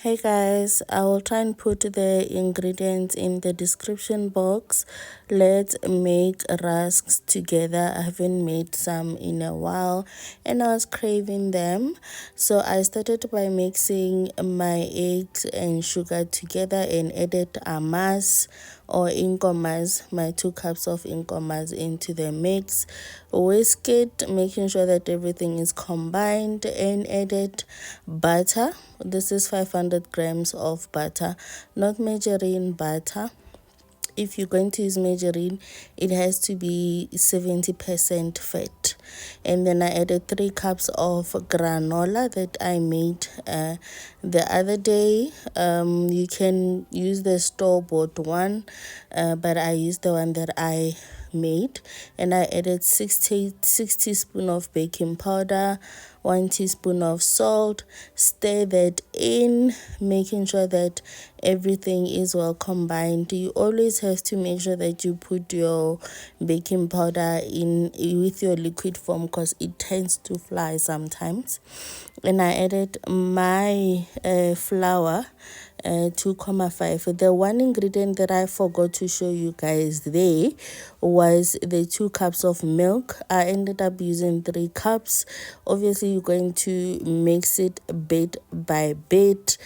Hey guys, I will try and put the ingredients in the description box. Let's make rusks together. I haven't made some in a while and I was craving them. So I started by mixing my eggs and sugar together and added amas or inkomazi, my 2 cups of inkomazi into the mix. Whisk it, making sure that everything is combined, and added butter. This is 500 grams of butter, not margarine butter. If you're going to use margarine, it has to be 70% fat. And then I added 3 cups of granola that I made the other day. You can use the store-bought one, but I used the one that I made. And I added 6 teaspoons of baking powder, 1 teaspoon of salt. Stir that in, making sure that everything is well combined. You always have to make sure that you put your baking powder in with your liquid form because it tends to fly sometimes. And I added my flour, 2.5. The one ingredient that I forgot to show you guys there was the 2 cups of milk. I ended up using 3 cups. Obviously you're going to mix it bit by bit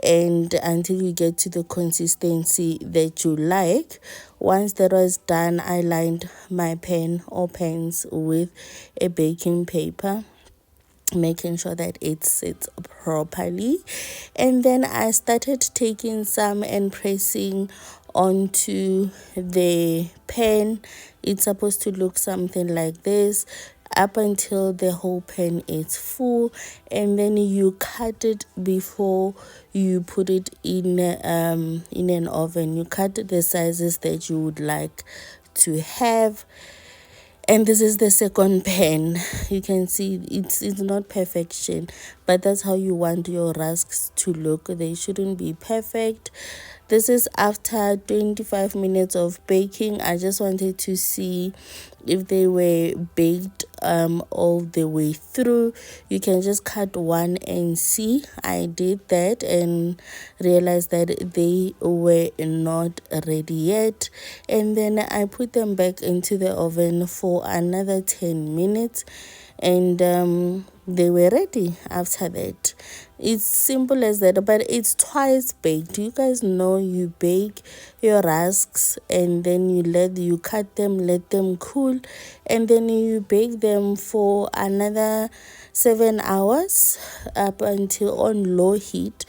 and until you get to the consistency that you like. Once that was done, I lined my pan or pans with a baking paper, making sure that it sits properly. And then I started taking some and pressing onto the pan. It's supposed to look something like this up until the whole pan is full, and then you cut it before you put it in an oven. You cut the sizes that you would like to have. And this is the second pan. You can see it's not perfection, but that's how you want your rusks to look. They shouldn't be perfect. This is after 25 minutes of baking. I just wanted to see if they were baked all the way through. You can just cut one and see. I did that and realized that they were not ready yet, and then I put them back into the oven for another 10 minutes, and they were ready after that. It's simple as that, but it's twice baked. You guys know you bake your rusks and then you cut them, let them cool, and then you bake them for another 7 hours up until on low heat.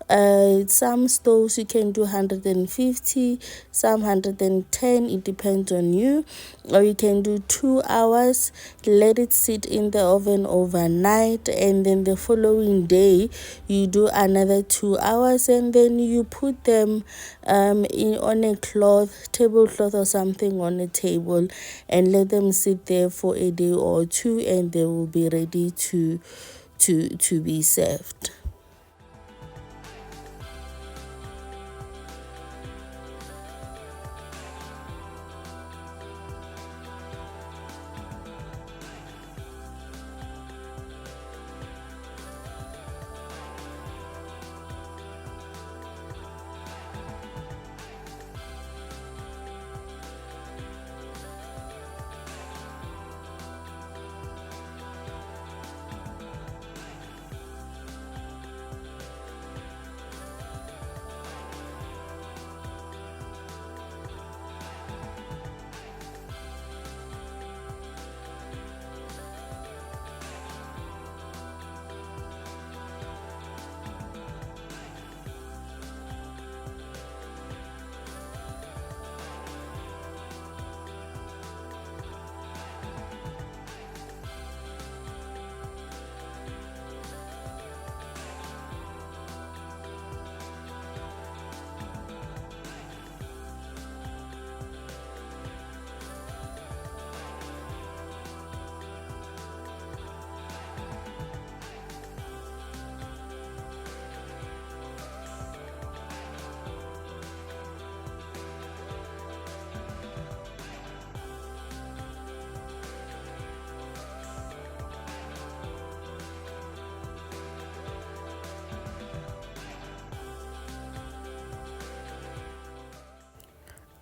Some stoves you can do 150, some 110, it depends on you. Or you can do 2 hours, let it sit in the oven overnight, and then the following day you do another 2 hours, and then you put them on a tablecloth or something on a table, and let them sit there for a day or two, and they will be ready to be served.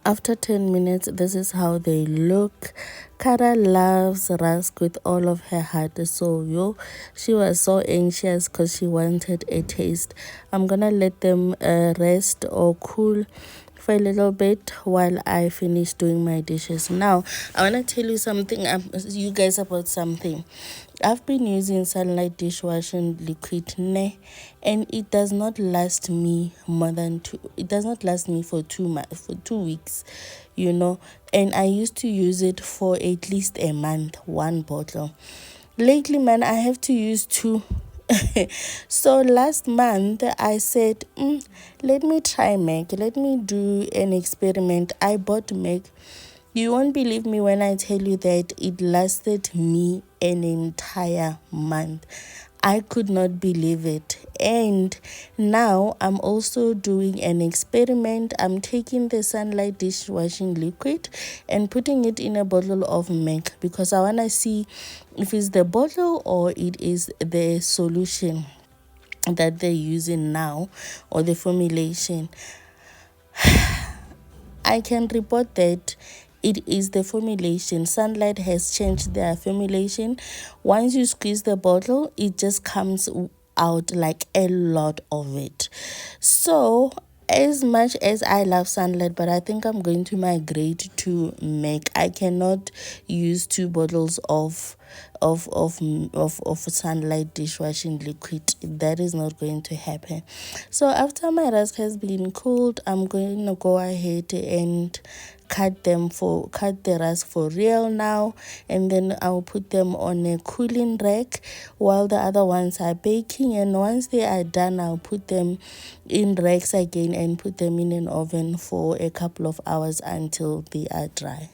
After 10 minutes, this is how they look. Kara loves Rusk with all of her heart. So, she was so anxious because she wanted a taste. I'm gonna let them rest or cool for a little bit while I finish doing my dishes. Now, I wanna tell you something, you guys, about something. I've been using sunlight dishwashing liquid, and it does not last me more than two. It does not last me for 2 weeks, And I used to use it for at least a month, one bottle. Lately, man, I have to use two. So last month I said, let me try Mac. Let me do an experiment. I bought Mac. You won't believe me when I tell you that it lasted me an entire month. I could not believe it. And now I'm also doing an experiment. I'm taking the sunlight dishwashing liquid and putting it in a bottle of Mac because I want to see if it's the bottle or it is the solution that they're using now, or the formulation. I can report that it is the formulation. Sunlight has changed their formulation. Once you squeeze the bottle, it just comes out like a lot of it. So, as much as I love Sunlight, but I think I'm going to migrate to Mac. I cannot use two bottles of Sunlight dishwashing liquid. That is not going to happen. So after my rusk has been cooled, I'm going to go ahead and cut the rusk for real now, and then I'll put them on a cooling rack while the other ones are baking. And once they are done, I'll put them in racks again and put them in an oven for a couple of hours until they are dry.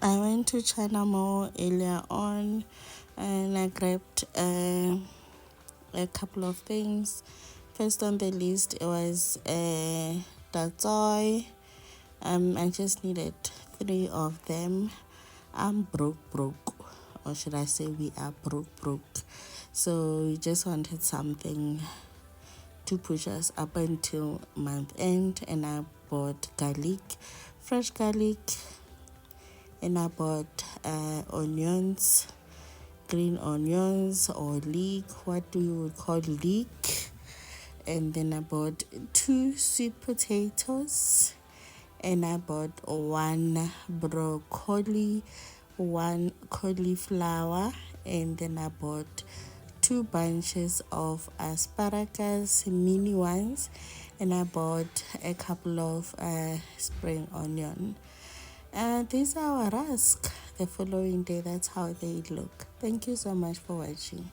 I went to China Mall earlier on and I grabbed a couple of things. First on the list it was tatsoi. I just needed 3 of them. I'm broke, or should I say we are broke. So we just wanted something to push us up until month end, and I bought garlic, fresh garlic, and I bought onions, green onions or leek, what do you call leek? And then I bought 2 sweet potatoes, and I bought 1 broccoli, 1 cauliflower, and then I bought 2 bunches of asparagus, mini ones, and I bought a couple of spring onion. These are our rusk. The following day, that's how they look. Thank you so much for watching.